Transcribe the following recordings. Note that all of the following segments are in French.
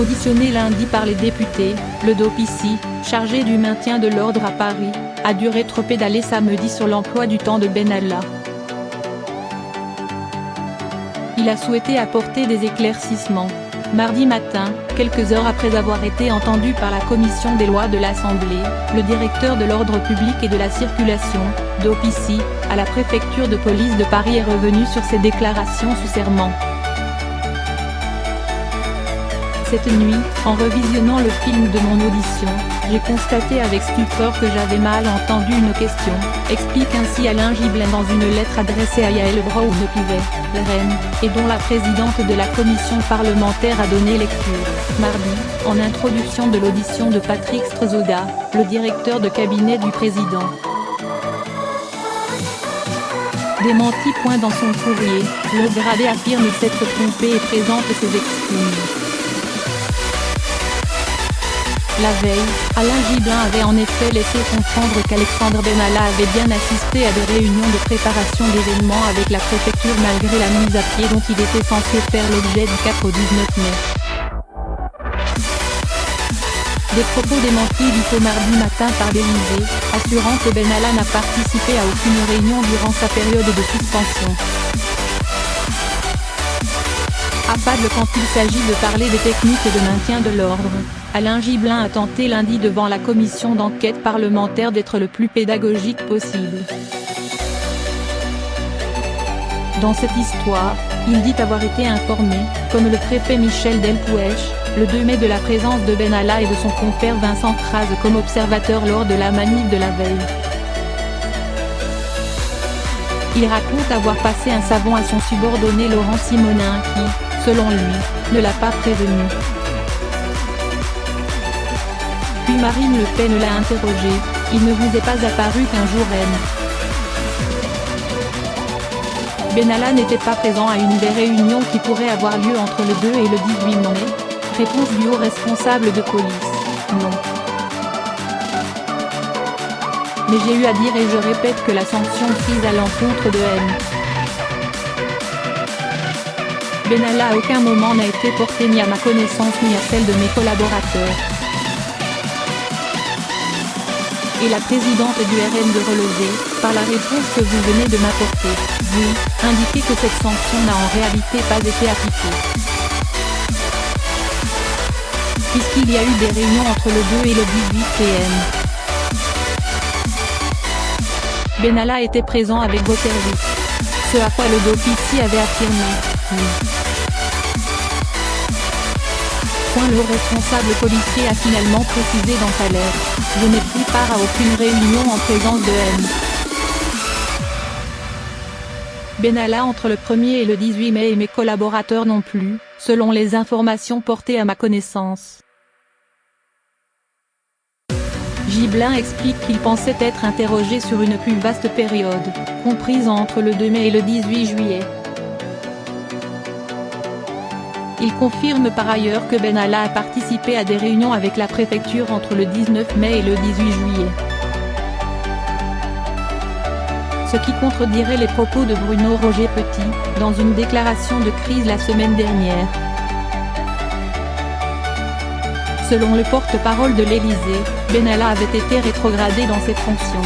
auditionné lundi par les députés, le DOPICI, chargé du maintien de l'ordre à Paris, a dû rétropédaler samedi sur l'emploi du temps de Benalla. Il a souhaité apporter des éclaircissements. Mardi matin, quelques heures après avoir été entendu par la commission des lois de l'Assemblée, le directeur de l'ordre public et de la circulation, DOPICI, à la préfecture de police de Paris est revenu sur ses déclarations sous serment. Cette nuit, en revisionnant le film de mon audition, j'ai constaté avec stupeur que j'avais mal entendu une question, explique ainsi Alain Gibelin dans une lettre adressée à Yaël Braun-Pivet, reine, et dont la présidente de la commission parlementaire a donné lecture, mardi, en introduction de l'audition de Patrick Strozoda, le directeur de cabinet du président. Démenti. Dans son courrier, le gradé affirme s'être trompé et présente ses excuses. La veille, Alain Gibelin avait en effet laissé comprendre qu'Alexandre Benalla avait bien assisté à des réunions de préparation d'événements avec la préfecture malgré la mise à pied dont il était censé faire l'objet du 4 au 19 mai. Des propos démentis du mardi matin par l'Élysée, assurant que Benalla n'a participé à aucune réunion durant sa période de suspension. Affable quand il s'agit de parler des techniques de maintien de l'ordre, Alain Gibelin a tenté lundi devant la commission d'enquête parlementaire d'être le plus pédagogique possible. Dans cette histoire, il dit avoir été informé, comme le préfet Michel Delpouech, le 2 mai de la présence de Benalla et de son compère Vincent Kras comme observateur lors de la manif de la veille. Il raconte avoir passé un savon à son subordonné Laurent Simonin qui, selon lui, ne l'a pas prévenu. Puis Marine Le Pen l'a interrogé, « Il ne vous est pas apparu qu'un jour Benalla n'était pas présent à une des réunions qui pourraient avoir lieu entre le 2 et le 18 mai ?» Réponse du haut responsable de police, « Non. Mais j'ai eu à dire et je répète que la sanction prise à l'encontre de M. Benalla à aucun moment n'a été portée ni à ma connaissance ni à celle de mes collaborateurs. » Et la présidente du RN de relever, par la réponse que vous venez de m'apporter, vous, indiquez que cette sanction n'a en réalité pas été appliquée. Puisqu'il y a eu des réunions entre le 2 et le 18 PM. Benalla était présent avec vos services. Ce à quoi le DOPICI avait affirmé, oui. Le responsable policier a finalement précisé dans sa lettre, « Je n'ai pris part à aucune réunion en présence de M. Benalla entre le 1er et le 18 mai et mes collaborateurs non plus, selon les informations portées à ma connaissance. » Gibelin explique qu'il pensait être interrogé sur une plus vaste période, comprise entre le 2 mai et le 18 juillet. Il confirme par ailleurs que Benalla a participé à des réunions avec la préfecture entre le 19 mai et le 18 juillet. Ce qui contredirait les propos de Bruno Roger Petit, dans une déclaration de crise la semaine dernière. Selon le porte-parole de l'Élysée, Benalla avait été rétrogradé dans cette fonction.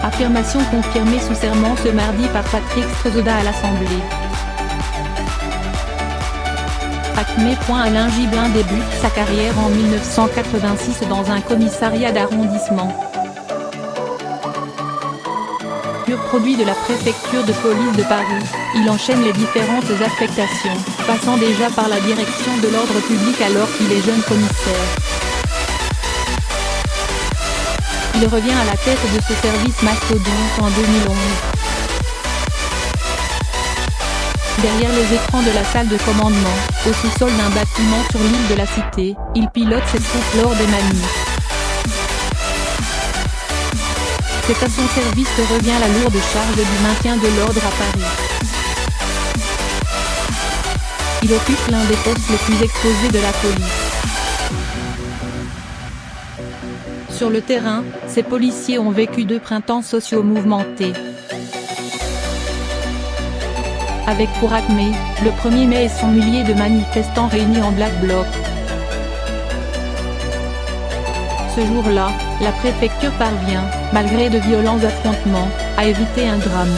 Affirmation confirmée sous serment ce mardi par Patrick Strozoda à l'Assemblée. Alain Gibelin débute sa carrière en 1986 dans un commissariat d'arrondissement. Pur produit de la préfecture de police de Paris, il enchaîne les différentes affectations, passant déjà par la direction de l'ordre public alors qu'il est jeune commissaire. Il revient à la tête de ce service mastodonte en 2011. Derrière les écrans de la salle de commandement, au sous-sol d'un bâtiment sur l'île de la Cité, il pilote ses troupes lors des manifs. C'est à son service que revient la lourde charge du maintien de l'ordre à Paris. Il occupe l'un des postes les plus exposés de la police. Sur le terrain, ces policiers ont vécu 2 printemps sociaux mouvementés. avec pour acmé, le 1er mai et son millier de manifestants réunis en Black Bloc. Ce jour-là, la préfecture parvient, malgré de violents affrontements, à éviter un drame.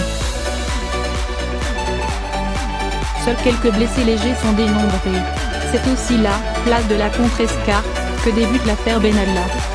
Seuls quelques blessés légers sont dénombrés. C'est aussi là, place de la Contrescarpe, que débute l'affaire Benalla.